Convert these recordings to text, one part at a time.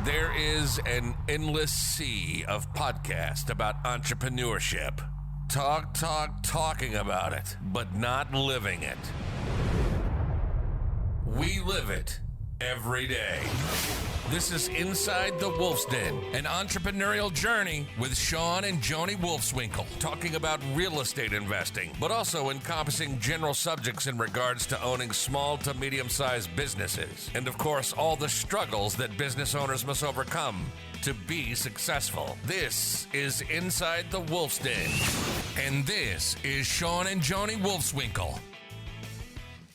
There is an endless sea of podcasts about entrepreneurship. Talking about it, but not living it. We live it every day. This is Inside the Wolf's Den, an entrepreneurial journey with Shawn and Joni Wolfswinkle, talking about real estate investing, but also encompassing general subjects in regards to owning small to medium-sized businesses. And of course, all the struggles that business owners must overcome to be successful. This is Inside the Wolf's Den. And this is Shawn and Joni Wolfswinkle.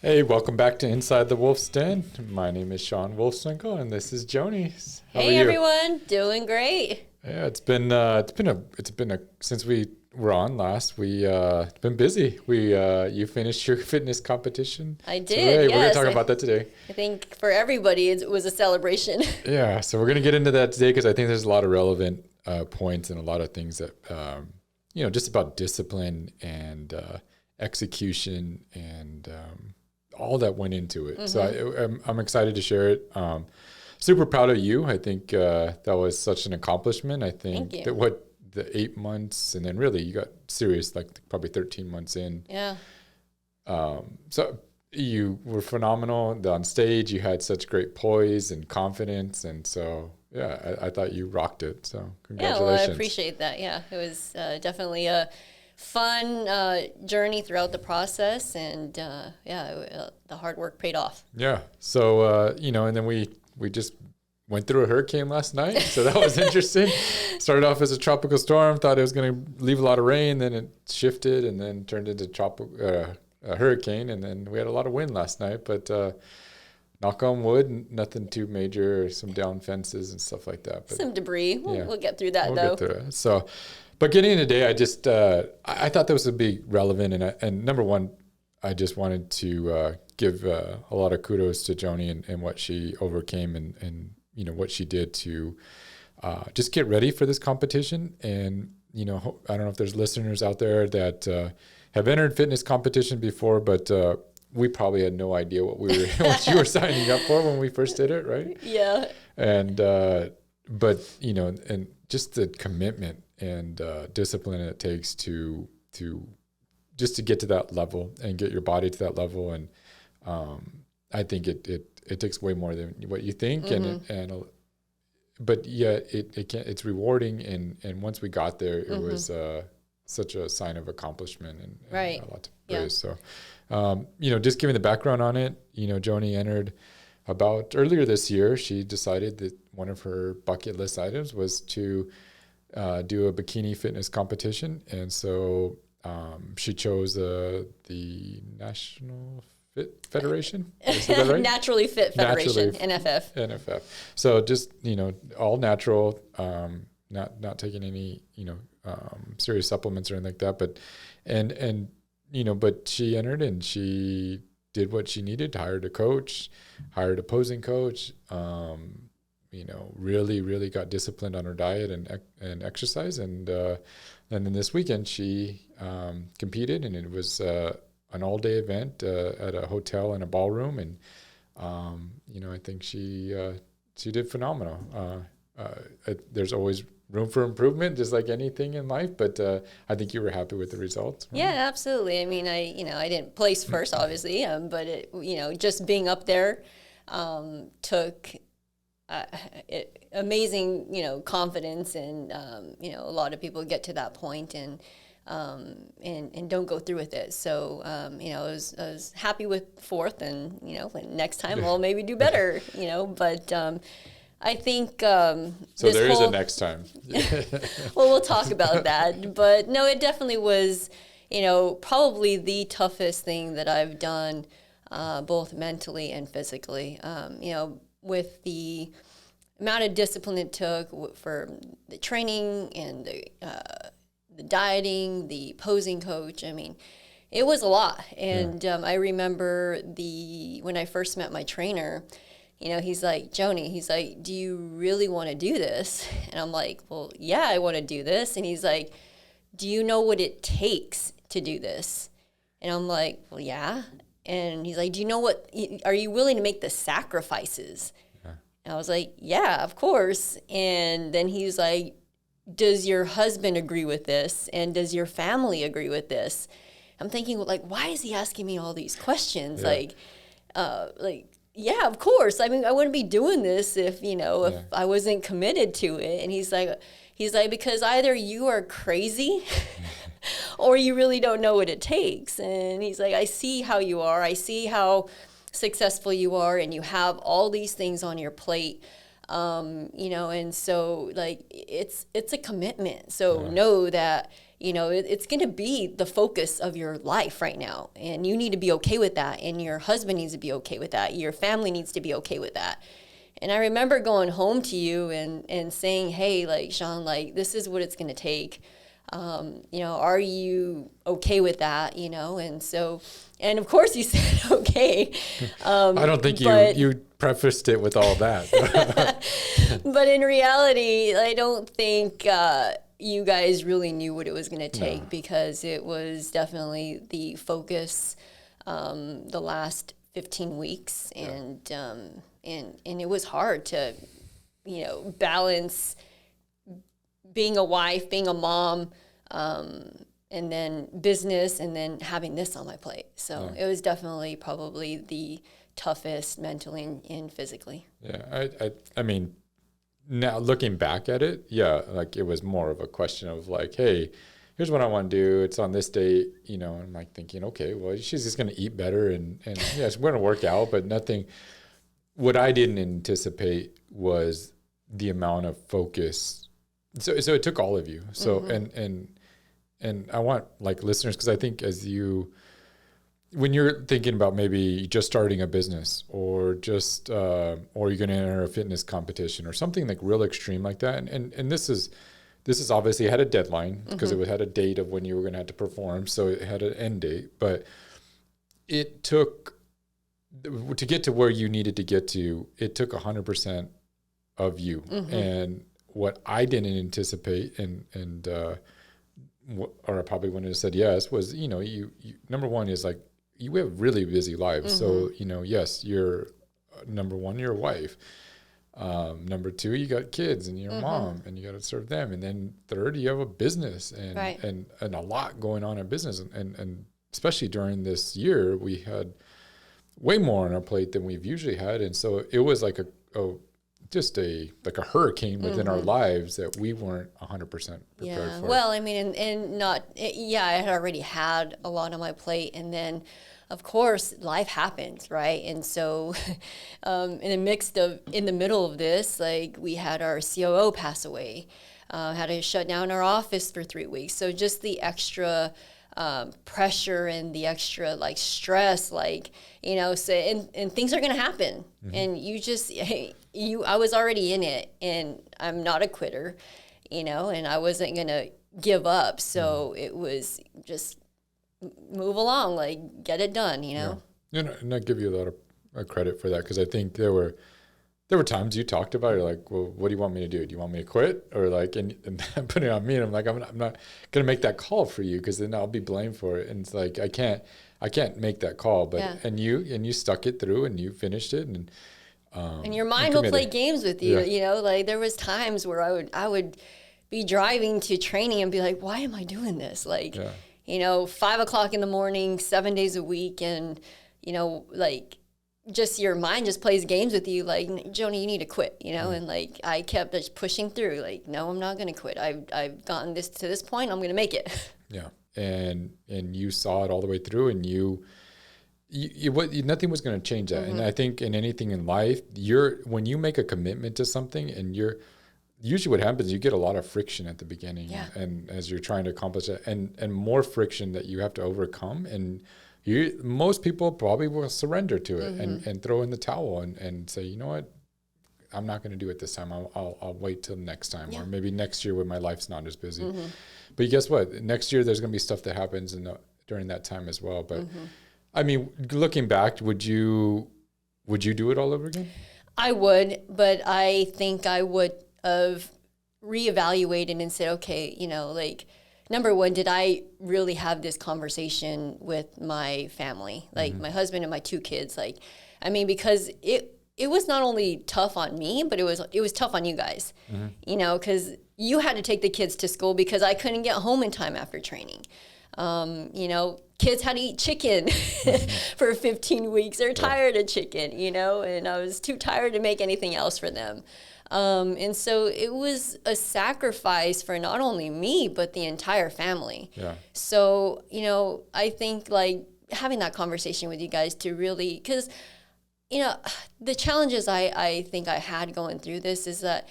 Hey, welcome back to Inside the Wolf's Den. My name is Shawn Wolfswinkle, and this is Joni. Hey everyone, doing great. Yeah, it's been since we were on last. It's been busy. You finished your fitness competition. I did. Today. Yes. We're gonna talk about that today. I think for everybody, it was a celebration. Yeah, so we're gonna get into that today because I think there's a lot of relevant points and a lot of things that just about discipline and execution and all that went into it. Mm-hmm. So I'm excited to share it. Super proud of you. I think that was such an accomplishment. I think that the 8 months and then really you got serious like probably 13 months in. Yeah. So you were phenomenal on stage. You had such great poise and confidence. And so, yeah, I thought you rocked it. So congratulations. Yeah, well, I appreciate that. Yeah, it was definitely a fun journey throughout the process, and the hard work paid off. Yeah. So and then we just went through a hurricane last night, so that was interesting. Started off as a tropical storm, thought it was going to leave a lot of rain, then it shifted and then turned into a hurricane, and then we had a lot of wind last night. But knock on wood, nothing too major. Some down fences and stuff like that. But some debris. We'll get through that though. Get through it. So. But getting in today, I just I thought that was a big relevant, and number one, I just wanted to give a lot of kudos to Joni and what she overcame and what she did to just get ready for this competition. And I don't know if there's listeners out there that have entered fitness competition before, but we probably had no idea what you were signing up for when we first did it, right? Yeah. And but and just the commitment and discipline it takes to just to get to that level and get your body to that level, and I think it takes way more than what you think, mm-hmm. But yeah, it's rewarding, and once we got there, it mm-hmm. was such a sign of accomplishment and a lot to praise. Yeah. So just giving the background on it, Joni entered about earlier this year. She decided that one of her bucket list items was to do a bikini fitness competition, and so she chose the National Fit Federation. Is that right? Naturally Fit Federation, NFF. So just all natural, not taking any serious supplements or anything like that. But but she entered and she did what she needed. Hired a coach, hired a posing coach. Really got disciplined on her diet and exercise. And then this weekend she competed, and it was an all-day event at a hotel and a ballroom. And, I think she did phenomenal. There's always room for improvement, just like anything in life. But I think you were happy with the results. Right? Yeah, absolutely. I mean, I didn't place first, obviously, but just being up there took amazing, confidence, and a lot of people get to that point and don't go through with it. So I was happy with fourth, and next time I'll maybe do better. But I think so. There is a next time. Well, we'll talk about that. But no, it definitely was. Probably the toughest thing that I've done, both mentally and physically. With the amount of discipline it took for the training and the dieting, the posing coach. I mean, it was a lot. And I remember when I first met my trainer, he's like, Joni, he's like, do you really want to do this? And I'm like, well, yeah, I want to do this. And he's like, do you know what it takes to do this? And I'm like, well, yeah. And he's like, do you know what, are you willing to make the sacrifices? And I was like, yeah, of course. And then he's like, does your husband agree with this? And does your family agree with this? I'm thinking, like, why is he asking me all these questions? Yeah, of course. I mean, I wouldn't be doing this if I wasn't committed to it. And he's like, because either you are crazy or you really don't know what it takes. And he's like, I see how you are. I see how successful you are, and you have all these things on your plate. And so like it's a commitment. So know that, it's going to be the focus of your life right now, and you need to be okay with that. And your husband needs to be okay with that. Your family needs to be okay with that. And I remember going home to you and saying, hey, like, Shawn, like, this is what it's going to take. Are you okay with that? And so, and of course you said, okay. I don't think you prefaced it with all that. But in reality, I don't think you guys really knew what it was going to take, because it was definitely the focus the last 15 weeks. And it was hard to, balance being a wife, being a mom, and then business, and then having this on my plate. So it was definitely probably the toughest mentally and physically. Yeah, I mean, now looking back at it, like it was more of a question of like, hey, here's what I want to do. It's on this date, and I'm like thinking, okay, well, she's just going to eat better and yes, we're going to work out, but nothing. What I didn't anticipate was the amount of focus. So it took all of you. So, and I want like listeners, because I think when you're thinking about maybe just starting a business or just, or you're going to enter a fitness competition or something like real extreme like that. And this is obviously had a deadline, because it had a date of when you were going to have to perform. So it had an end date, but it took, to get to where you needed to get to, it took 100% of you. And what I didn't anticipate, or I probably wouldn't have said yes, was, you number one is like, you have really busy lives. So, yes, you're number one, you're a wife. Number two, you got kids and you're a mom, and you got to serve them. And then third, you have a business and a lot going on in business. And especially during this year, we had way more on our plate than we've usually had. And so it was like a hurricane within our lives that we weren't 100% prepared for. Well, I mean, I had already had a lot on my plate, and then of course life happens, right? And so in the middle of this, like, we had our COO pass away, had to shut down our office for 3 weeks. So just the extra pressure and the extra like stress, like, so, and things are going to happen, and I was already in it, and I'm not a quitter, and I wasn't going to give up. So it was just move along, like, get it done, Yeah. And I give you a lot of credit for that, because I think there were times you talked about it, you're like, well, what do you want me to do? Do you want me to quit? Or like, and put it on me, and I'm like, I'm not going to make that call for you, because then I'll be blamed for it. And it's like, I can't make that call, but, and you stuck it through, and you finished it. And your mind will play games with you, like there was times where I would be driving to training and be like, why am I doing this? Like, 5 o'clock in the morning, 7 days a week. And, like, just your mind just plays games with you. Like, Joni, you need to quit, and like, I kept just pushing through, like, no, I'm not going to quit. I've gotten this to this point. I'm going to make it. Yeah. And you saw it all the way through, and nothing was going to change that. And I think in anything in life, when you make a commitment to something, and usually what happens, you get a lot of friction at the beginning, and as you're trying to accomplish it, and more friction that you have to overcome. And most people probably will surrender to it and throw in the towel and say, you know what, I'm not going to do it this time. I'll wait till next time, or maybe next year when my life's not as busy. But guess what? Next year there's going to be stuff that happens during that time as well. But I mean, looking back, would you do it all over again? I would, but I think I would have reevaluated and said, okay, like, number one, did I really have this conversation with my family, like my husband and my 2 kids? Like, I mean, because it was not only tough on me, but it was tough on you guys, you know, because you had to take the kids to school because I couldn't get home in time after training. You know, kids had to eat chicken for 15 weeks. They're tired of chicken, you know, and I was too tired to make anything else for them. And so it was a sacrifice for not only me, but the entire family. Yeah. So, you know, I think like having that conversation with you guys to really, because, you know, the challenges I think I had going through this is that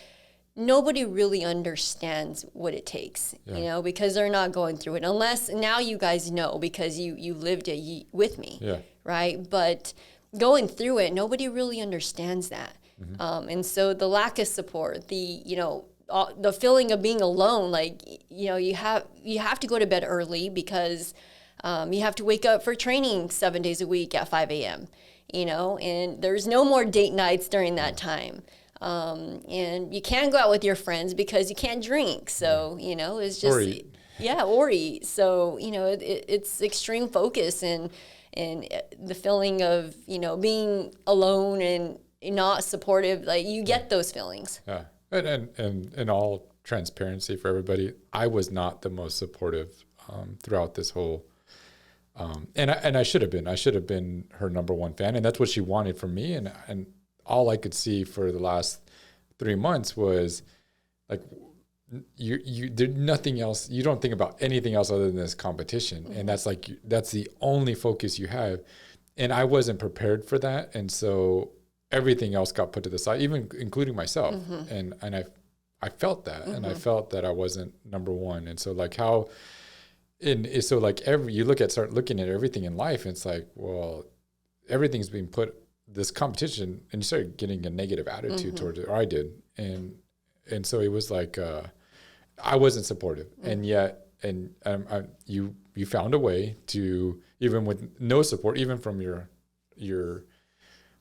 nobody really understands what it takes, you know, because they're not going through it. Unless now you guys know because you lived it with me, right? But going through it, nobody really understands that. And so the lack of support, you know, the feeling of being alone, like, you know, you have to go to bed early because you have to wake up for training 7 days a week at 5 a.m., you know, and there's no more date nights during that time. And you can't go out with your friends because you can't drink. So, you know, it's just, or eat. So, you know, it's extreme focus and the feeling of, you know, being alone and not supportive, like you get those feelings. Yeah. And in all transparency for everybody, I was not the most supportive throughout this whole and I should have been. I should have been her number one fan, and that's what she wanted from me. And all I could see for the last 3 months was like you there's nothing else. You don't think about anything else other than this competition, and that's the only focus you have. And I wasn't prepared for that, and so everything else got put to the side, even including myself. And I felt that, and I felt that I wasn't number one. And so like how. So like start looking at everything in life, and it's like, well, everything's being put this competition, and you start getting a negative attitude towards it, or I did, and so it was like I wasn't supportive, and yet you found a way to, even with no support, even from your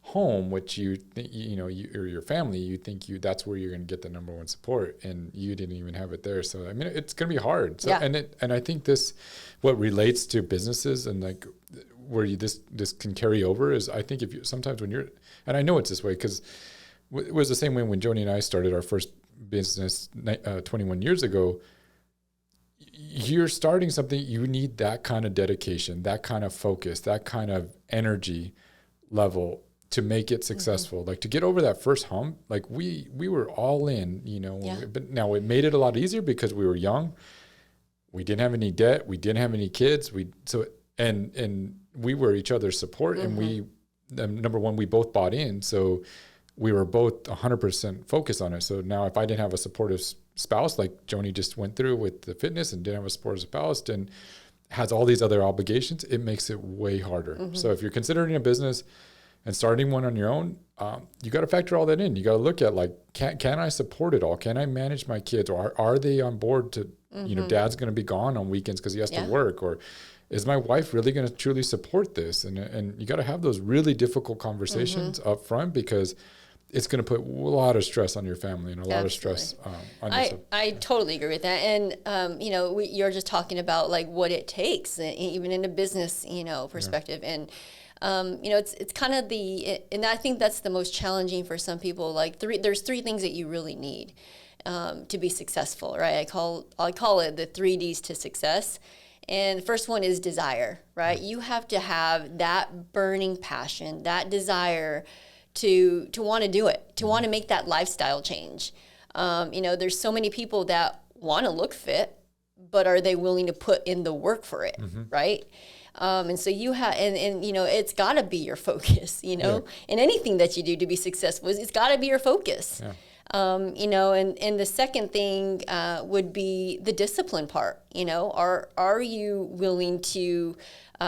home, which you know or your family, you think that's where you're going to get the number one support, and you didn't even have it there. So I mean, it's going to be hard. So and I think what relates to businesses and like where this can carry over is, I think sometimes when you're, and I know it's this way because it was the same way when Joni and I started our first business 21 years ago. You're starting something, you need that kind of dedication, that kind of focus, that kind of energy level to make it successful, like to get over that first hump. Like we were all in, you know, but now it made it a lot easier because we were young. We didn't have any debt. We didn't have any kids. And we were each other's support. And number one, we both bought in. So we were both 100% focused on it. So now if I didn't have a supportive spouse, like Joni just went through with the fitness and didn't have a supportive spouse and has all these other obligations, it makes it way harder. So if you're considering a business and starting one on your own, you got to factor all that in. You got to look at like, can I support it all? Can I manage my kids? Or are they on board to, you know, dad's going to be gone on weekends because he has to work? Or is my wife really going to truly support this? And you got to have those really difficult conversations up front, because it's going to put a lot of stress on your family and a lot of stress on yourself. I totally agree with that. And, you know, you're just talking about like what it takes, even in a business, you know, perspective. And, you know, it's kind of and I think that's the most challenging for some people. Like there's 3 things that you really need to be successful, right? I call it the 3 Ds to success. And the first one is desire, right? You have to have that burning passion, that desire to want to do it, to want to make that lifestyle change. You know, there's so many people that want to look fit, but are they willing to put in the work for it, right? And so you have, and you know, it's got to be your focus, you know, in anything that you do to be successful, it's got to be your focus. You know, and the second thing would be the discipline part. You know, are you willing to,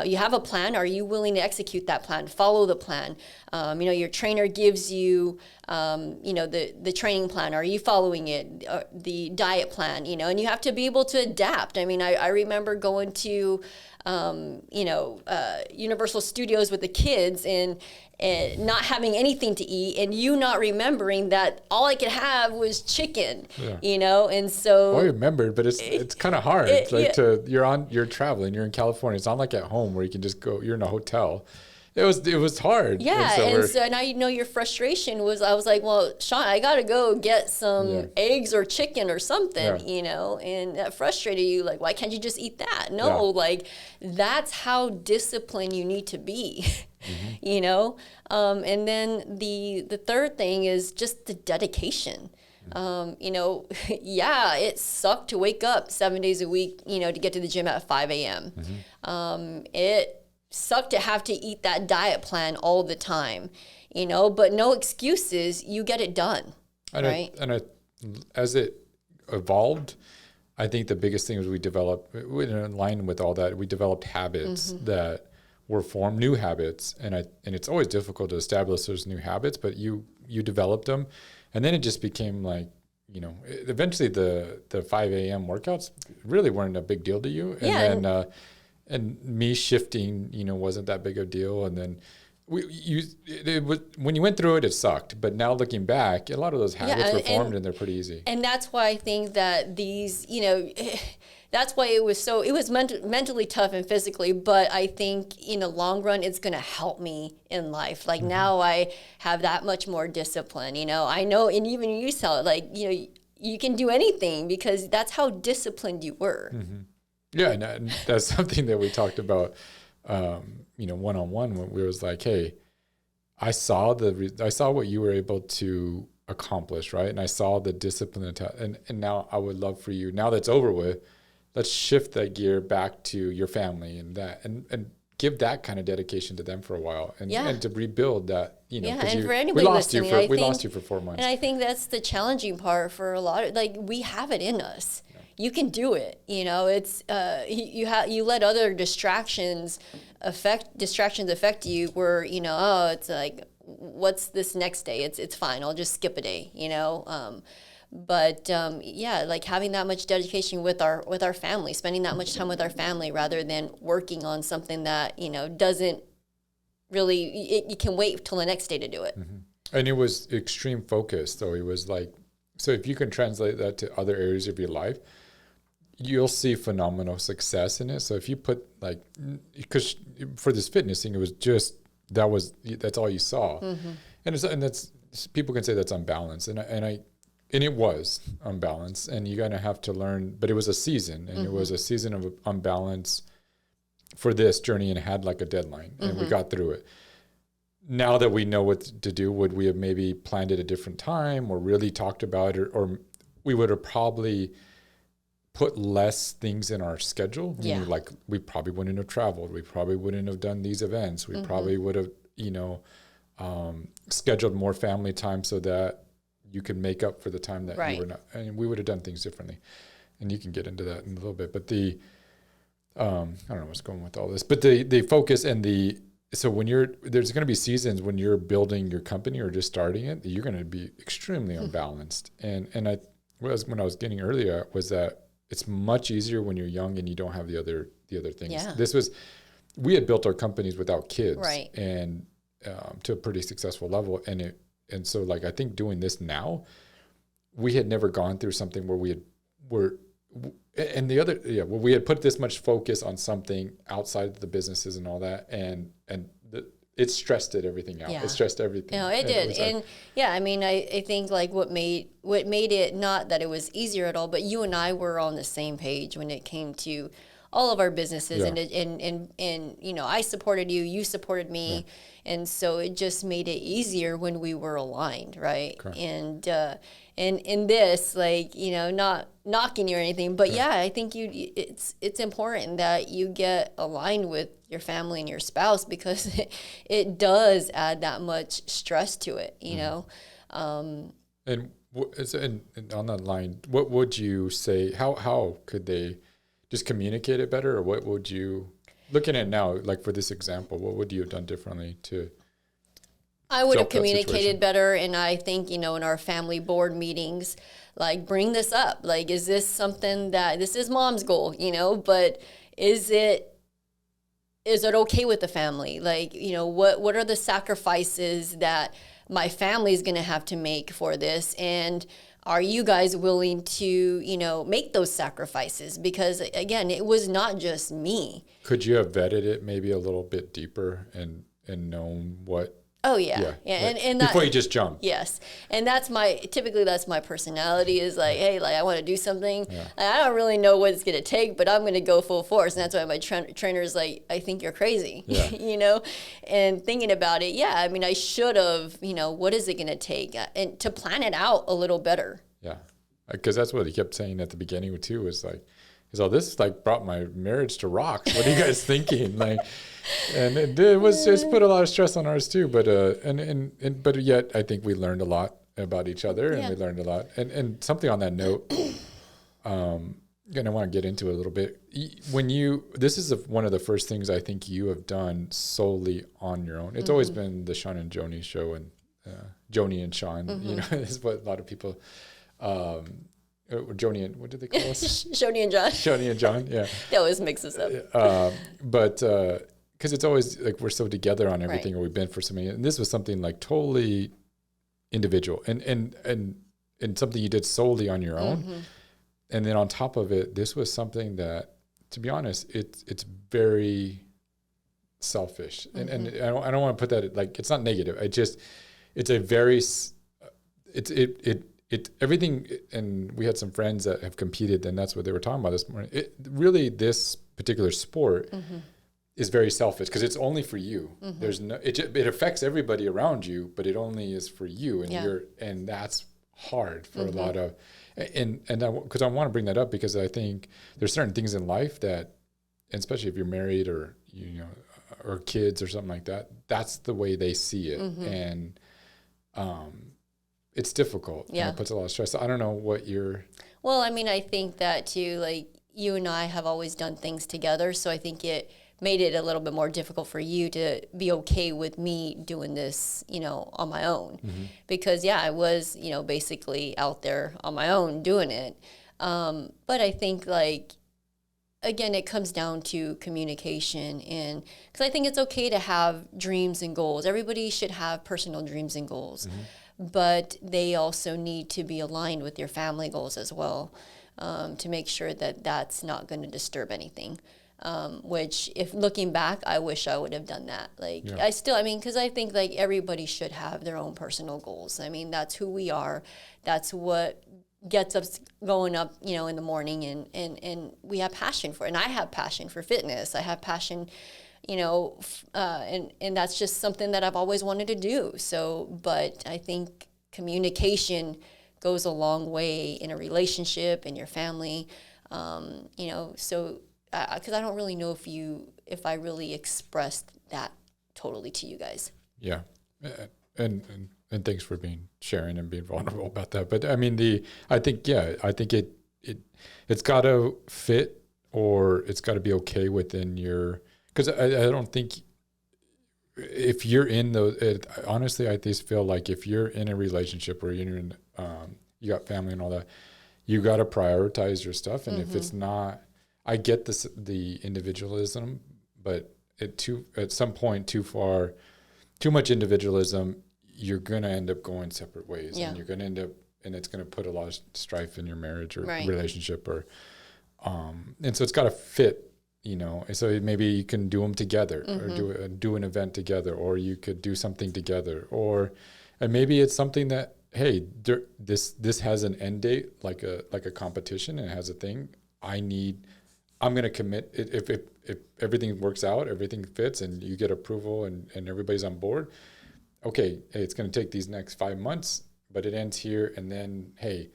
you have a plan, are you willing to execute that plan, follow the plan? You know, your trainer gives you, you know, the training plan, are you following it, the diet plan, you know, and you have to be able to adapt. I mean, I remember going to Universal Studios with the kids and not having anything to eat, and you not remembering that all I could have was chicken, and so. Well, I remembered, but it's kind of hard. You're traveling, you're in California. It's not like at home where you can just go. You're in a hotel. It was hard. Yeah, and now your frustration was, I was like, well, Shawn, I got to go get some eggs or chicken or something, and that frustrated you. Like, why can't you just eat that? No, like, that's how disciplined you need to be, and then the third thing is just the dedication. It sucked to wake up 7 days a week, to get to the gym at 5 a.m. It sucked to have to eat that diet plan all the time, but no excuses. You get it done, right? As it evolved, I think the biggest thing was we developed, in line with all that, we developed habits that were formed, new habits, and it's always difficult to establish those new habits, but you developed them, and then it just became like, eventually the 5 a.m. workouts really weren't a big deal to you, and then. And me shifting, wasn't that big of a deal. And then when you went through it, it sucked. But now looking back, a lot of those habits were formed and they're pretty easy. And that's why I think that these, that's why it was mentally tough and physically. But I think in the long run, it's going to help me in life. Like now I have that much more discipline, I know, and even you tell it, like, you can do anything because that's how disciplined you were. Mm-hmm. Yeah, and that's something that we talked about, one-on-one when we was like, hey, I saw what you were able to accomplish, right? And I saw the discipline, and now I would love for you, now that's over with, let's shift that gear back to your family and give that kind of dedication to them for a while and to rebuild that, and for anybody listening, we lost you for 4 months. And I think that's the challenging part for a lot of, like, we have it in us. You can do it. It's you let other distractions affect you where, it's like, what's this next day? It's fine. I'll just skip a day, like having that much dedication with our family, spending that much time with our family rather than working on something that, doesn't really, you can wait till the next day to do it. Mm-hmm. And it was extreme focus. So it was like, so if you can translate that to other areas of your life, you'll see phenomenal success in it. So if you put because for this fitness thing, it was just, that's all you saw. Mm-hmm. And that's, people can say that's unbalanced. And it was unbalanced, and you're going to have to learn, but it was a season, and it was a season of unbalance for this journey, and it had like a deadline, and we got through it. Now that we know what to do, would we have maybe planned it a different time or really talked about it, or we would have probably put less things in our schedule. Yeah. Like we probably wouldn't have traveled. We probably wouldn't have done these events. We probably would have, scheduled more family time so that you could make up for the time that you were not, and we would have done things differently. And you can get into that in a little bit, but I don't know what's going with all this, but the focus and so there's going to be seasons when you're building your company or just starting it, you're going to be extremely unbalanced. And when I was getting earlier was that it's much easier when you're young and you don't have the other things. Yeah. We had built our companies without kids, right, and to a pretty successful level. And so like, I think doing this now, we had never gone through something where we had put this much focus on something outside of the businesses and all that. And it stressed everything out. Yeah. It stressed everything. No, it did. I think like what made it, not that it was easier at all, but you and I were on the same page when it came to all of our businesses, and I supported you, you supported me, and so it just made it easier when we were aligned, right? Correct. And in this, not knocking you or anything, but I think it's important that you get aligned with your family and your spouse, because it does add that much stress to it, you know. And on that line, what would you say? How could they just communicate it better, or what would you, looking at now, like for this example, what would you have done differently to? I would have communicated better, and I think, in our family board meetings, bring this up. Is this something that, this is mom's goal, but is it is it okay with the family? Like, what are the sacrifices that my family is going to have to make for this? And are you guys willing to, make those sacrifices? Because again, it was not just me. Could you have vetted it maybe a little bit deeper and known what? Oh yeah. And before that, you just jump. Yes. And that's my personality is like, hey, like I want to do something. Yeah. I don't really know what it's going to take, but I'm going to go full force. And that's why my trainer is like, I think you're crazy, Yeah. and thinking about it. Yeah. I mean, I should have, what is it going to take and to plan it out a little better. Yeah. Because that's what he kept saying at the beginning too, is like, this like brought my marriage to rocks. What are you guys thinking? Like, and it was just put a lot of stress on ours too. But but yet I think we learned a lot about each other, and we learned a lot. And something on that note, and I want to get into it a little bit. This is one of the first things I think you have done solely on your own. It's always been the Shawn and Joni show, and Joni and Shawn. Is what a lot of people. Joni and what did they call us? Shoni and John. Shoni and John, yeah. They always mix us up. But because it's always like we're so together on everything, or we've been for so many. And this was something like totally individual, and something you did solely on your own. And then on top of it, this was something that, to be honest, it's very selfish, and I don't want to put that like it's not negative. It's a very everything, and we had some friends that have competed, and that's what they were talking about this morning. Really, this particular sport is very selfish because it's only for you. There's no, it affects everybody around you, but it only is for you, and and that's hard for a lot of, and because I want to bring that up because I think there's certain things in life that, and especially if you're married or or kids or something like that, that's the way they see it, and it's difficult. Yeah. And it puts a lot of stress. I don't know what you're... Well, I mean, I think that too, like you and I have always done things together. So I think it made it a little bit more difficult for you to be okay with me doing this, on my own. Because I was, basically out there on my own doing it. But I think like, again, it comes down to communication, and because I think it's okay to have dreams and goals. Everybody should have personal dreams and goals. But they also need to be aligned with your family goals as well, to make sure that that's not going to disturb anything. Which, if looking back, I wish I would have done that. Like, because I think like everybody should have their own personal goals. I mean, that's who we are. That's what gets us going up, in the morning, and we have passion for it. And I have passion for fitness. I have passion and that's just something that I've always wanted to do. So, but I think communication goes a long way in a relationship, in your family, so, because I don't really know if I really expressed that totally to you guys. Yeah. And thanks for sharing and being vulnerable about that. But I mean, I think it's got to fit, or it's got to be okay within your, because I don't think if you're in those, honestly, I just feel like if you're in a relationship where you're in, you got family and all that, you got to prioritize your stuff. And if it's not, I get the individualism, but at some point too much individualism, you're going to end up going separate ways, and you're going to end up, and it's going to put a lot of strife in your marriage or relationship, or, and so it's got to fit. So maybe you can do them together, or do an event together, or you could do something together, and maybe it's something that, hey, this has an end date, like a competition, and it has a thing. I'm going to commit. If everything works out, everything fits, and you get approval, and everybody's on board. Okay, hey, it's going to take these next 5 months, but it ends here, and then hey,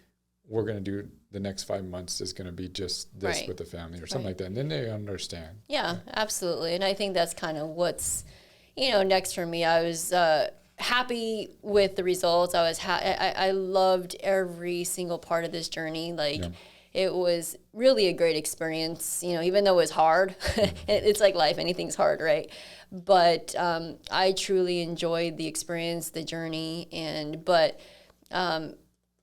we're going to do the next 5 months is going to be just this with the family or something like that. And then they understand. Yeah, absolutely. And I think that's kind of what's, next for me. I was happy with the results. I loved every single part of this journey. It was really a great experience, even though it was hard. It's like life, anything's hard, right? But I truly enjoyed the experience, the journey, but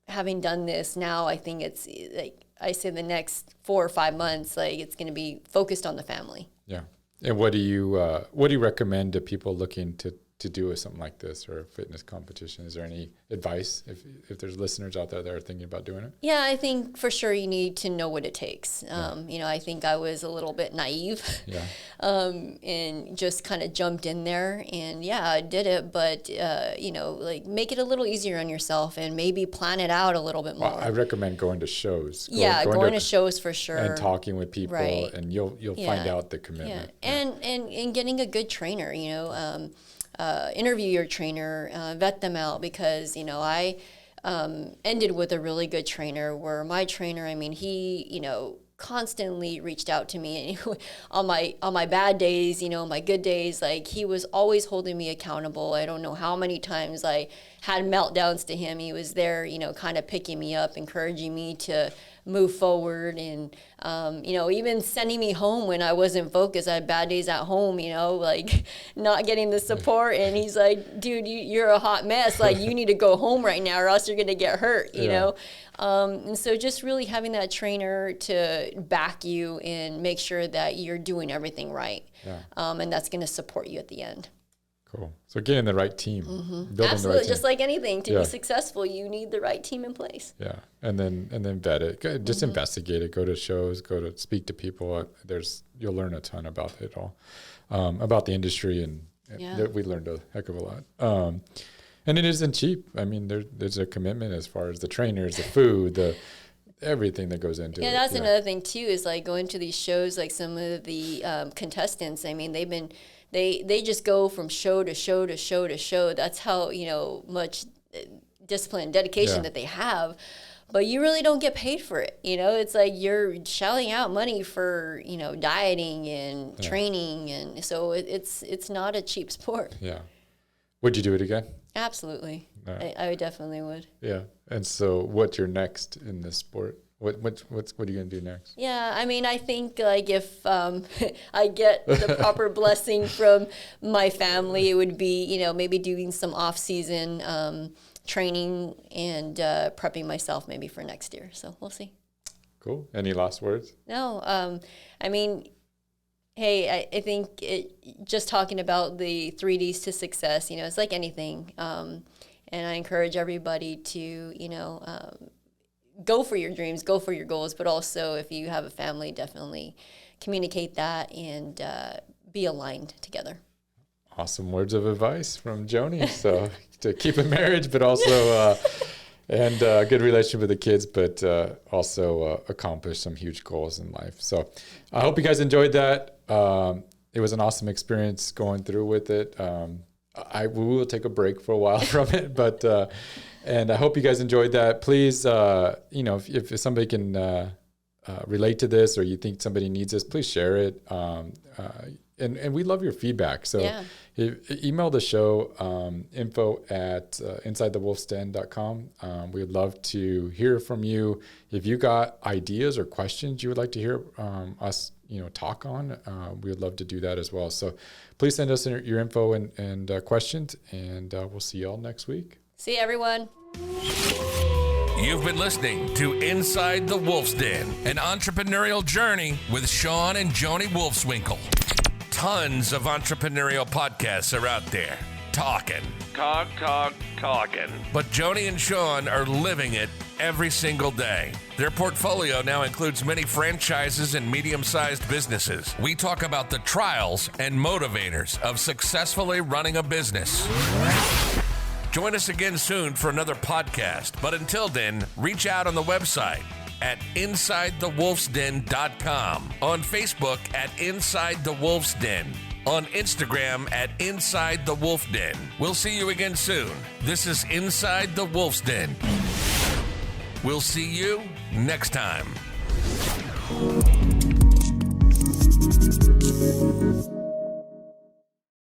having done this now, I think it's like I say the next 4 or 5 months, like it's going to be focused on the family. Yeah. And what do you recommend to people looking to do something like this or a fitness competition? Is there any advice if there's listeners out there that are thinking about doing it? Yeah, I think for sure you need to know what it takes. I think I was a little bit naive and just kind of jumped in there and I did it, but make it a little easier on yourself and maybe plan it out a little bit more. Well, I recommend going to shows. Going to shows for sure. And talking with people, right. And you'll find out the commitment. Yeah. And getting a good trainer, interview your trainer, vet them out, because I ended with a really good trainer where my trainer, he constantly reached out to me on my bad days, my good days, like he was always holding me accountable. I don't know how many times I had meltdowns to him. He was there, kind of picking me up, encouraging me to move forward, and even sending me home when I wasn't focused. I had bad days at home, like not getting the support, and he's like, dude, you're a hot mess, like you need to go home right now or else you're gonna get hurt, you know. And so just really having that trainer to back you and make sure that you're doing everything right, and that's going to support you at the end. Cool. So getting the right team. Mm-hmm. Absolutely. Right, just like anything, to be successful, you need the right team in place. Yeah. And then vet it. Just investigate it. Go to shows. Go to speak to people. You'll learn a ton about it all, about the industry, and we learned a heck of a lot. And it isn't cheap. There's a commitment as far as the trainers, the food, everything that goes into it. Yeah, that's another thing too, is like going to these shows, like some of the contestants, they just go from show to show to show to show. That's how, much discipline and dedication that they have. But you really don't get paid for it. It's like you're shelling out money for, dieting and training. And so it's not a cheap sport. Yeah. Would you do it again? Absolutely. I definitely would. Yeah. And so what's your next in this sport? What are you going to do next? Yeah, I think like if I get the proper blessing from my family, it would be, maybe doing some off-season training and prepping myself maybe for next year. So we'll see. Cool. Any last words? No. Hey, I think just talking about the 3Ds to success, it's like anything. And I encourage everybody to, go for your dreams, go for your goals, but also if you have a family, definitely communicate that and be aligned together. Awesome words of advice from Joni. So to keep a marriage, but also and a good relationship with the kids, but also accomplish some huge goals in life. So I hope you guys enjoyed that. It was an awesome experience going through with it. We will take a break for a while from it, but and I hope you guys enjoyed that. Please, if somebody can relate to this, or you think somebody needs this, please share it. And we love your feedback. So email the show, info@insidethewolfsden.com. We'd love to hear from you. If you got ideas or questions you would like to hear us, talk on, we would love to do that as well. So please send us your info and questions, and we'll see you all next week. See you, everyone. You've been listening to Inside the Wolf's Den, an entrepreneurial journey with Shawn and Joni Wolfswinkel. Tons of entrepreneurial podcasts are out there. Talking. But Joni and Shawn are living it every single day. Their portfolio now includes many franchises and medium-sized businesses. We talk about the trials and motivators of successfully running a business. Join us again soon for another podcast. But until then, reach out on the website at InsideTheWolfsDen.com, on Facebook at Inside the Wolf's Den, on Instagram at Inside the Wolf Den. We'll see you again soon. This is Inside the Wolf's Den. We'll see you next time.